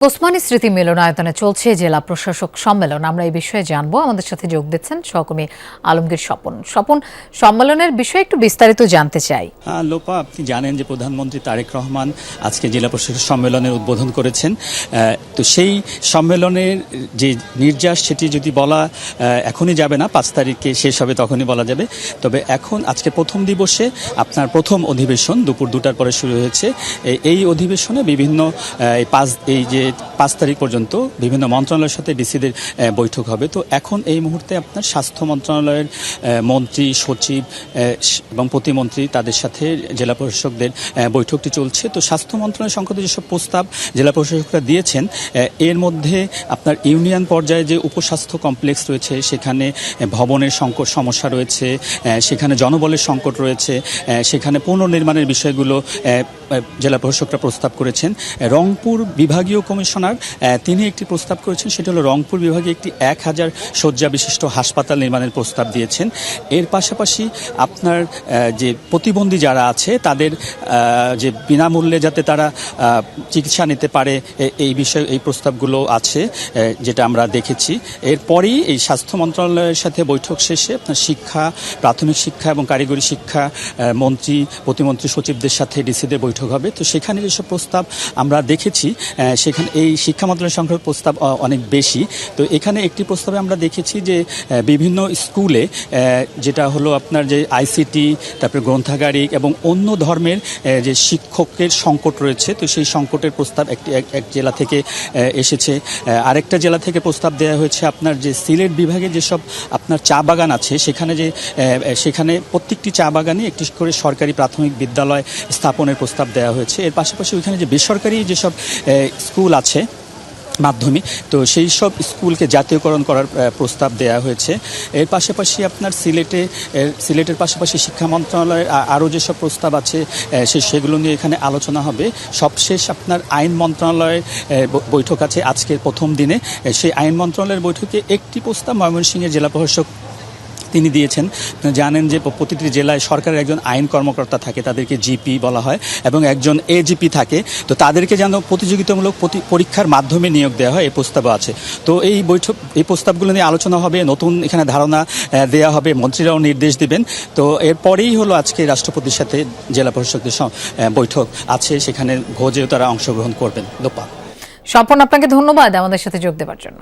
ওসমানী স্মৃতি মিলনায়তনে চলছে জেলা প্রশাসক সম্মেলন। আমরা এই বিষয়ে জানবো। আমাদের সাথে যোগ দিচ্ছেন সহকর্মী আলমগীর স্বপন। সম্মেলনের বিষয়ে একটু বিস্তারিত জানতে চাই। লোপা, আপনি জানেন যে প্রধানমন্ত্রী তারেক রহমান আজকে জেলা প্রশাসক সম্মেলনের উদ্বোধন করেছেন। তো সেই সম্মেলনের যে নির্যাস সেটি যদি বলা এখনই যাবে না, ৫ তারিখে শেষ হবে তখনই বলা যাবে। তবে এখন আজকে প্রথম দিবসে আপনার প্রথম অধিবেশন দুপুর ২টার পরে শুরু হয়েছে। এই অধিবেশনে বিভিন্ন এই যে ৫ তারিখ পর্যন্ত বিভিন্ন মন্ত্রণালয়ের সাথে ডিসিদের বৈঠক হবে। তো এখন এই মুহূর্তে আপনার স্বাস্থ্য মন্ত্রণালয়ের মন্ত্রী, সচিব এবং প্রতিমন্ত্রী তাদের সাথে জেলা প্রশাসকদের বৈঠকটি চলছে। তো স্বাস্থ্য মন্ত্রণালয় সংক্রান্ত যেসব প্রস্তাব জেলা প্রশাসকরা দিয়েছেন, এর মধ্যে আপনার ইউনিয়ন পর্যায়ে যে উপস্বাস্থ্য কমপ্লেক্স রয়েছে সেখানে ভবনের সমস্যা রয়েছে, সেখানে জনবলের সংকট রয়েছে, সেখানে পুনর্নির্মাণের বিষয়গুলো জেলা প্রশাসকরা প্রস্তাব করেছেন। রংপুর বিভাগীয় কমিশনার তিনি একটি প্রস্তাব করেছেন, সেটা হলো রংপুর বিভাগে একটি ১,০০০ শয্যা বিশিষ্ট হাসপাতাল নির্মাণের প্রস্তাব দিয়েছেন। এর পাশাপাশি আপনার যে প্রতিবন্ধী যারা আছে তাদের যে বিনামূল্যে যাতে তারা চিকিৎসা নিতে পারে এই বিষয়ে এই প্রস্তাবগুলো আছে, যেটা আমরা দেখেছি। এরপরই এই স্বাস্থ্য মন্ত্রণালয়ের সাথে বৈঠক শেষে আপনার শিক্ষা, প্রাথমিক শিক্ষা এবং কারিগরি শিক্ষা মন্ত্রী, প্রতিমন্ত্রী, সচিবদের সাথে ডিসিদের বৈঠক হবে। তো সেখানে যেসব প্রস্তাব আমরা দেখেছি, সেখানে এই শিক্ষা মন্ত্রণালয় সংক্রান্ত প্রস্তাব অনেক বেশি। তো এখানে একটি প্রস্তাবে আমরা দেখেছি যে বিভিন্ন স্কুলে যেটা হলো আপনার যে আইসিটি, তারপরে গ্রন্থাগারিক এবং অন্য ধর্মের যে শিক্ষকের সংকট রয়েছে, তো সেই সংকটের প্রস্তাব এক জেলা থেকে এসেছে। আরেকটা জেলা থেকে প্রস্তাব দেওয়া হয়েছে আপনার যে সিলেট বিভাগে যেসব আপনার চা বাগান আছে, সেখানে প্রত্যেকটি চা বাগানে একটি করে সরকারি প্রাথমিক বিদ্যালয় স্থাপনের প্রস্তাব দেওয়া হয়েছে। এর পাশাপাশি ওইখানে যে বেসরকারি যেসব স্কুল আছে মাধ্যমিক, তো সেই সব স্কুলকে জাতীয়করণ করার প্রস্তাব দেওয়া হয়েছে। এর পাশাপাশি আপনার সিলেটের পাশাপাশি শিক্ষা মন্ত্রণালয়ের আরও যেসব প্রস্তাব আছে সেগুলো নিয়ে এখানে আলোচনা হবে। সবশেষ আপনার আইন মন্ত্রণালয়ের বৈঠক আছে আজকের প্রথম দিনে। সেই আইন মন্ত্রণালয়ের বৈঠকে একটি প্রস্তাব ময়মনসিংহের জেলা প্রশাসক তিনি দিয়েছেন। জানেন যে প্রতিটি জেলায় সরকারের একজন আইন কর্মকর্তা থাকে, তাদেরকে জিপি বলা হয়, এবং একজন এজিপি থাকে। তো তাদেরকে যেন প্রতিযোগিতামূলক পরীক্ষার মাধ্যমে নিয়োগ দেওয়া হয়, এই প্রস্তাবও আছে। তো এই প্রস্তাবগুলো নিয়ে আলোচনা হবে, নতুন এখানে ধারণা দেওয়া হবে, মন্ত্রীরাও নির্দেশ দিবেন। তো এরপরেই হলো আজকে রাষ্ট্রপতির সাথে জেলা প্রশাসকদের বৈঠক আছে, সেখানে ভোজেও তারা অংশগ্রহণ করবেন। লোপা, স্বপন, আপনাকে ধন্যবাদ আমাদের সাথে যোগ দেওয়ার জন্য।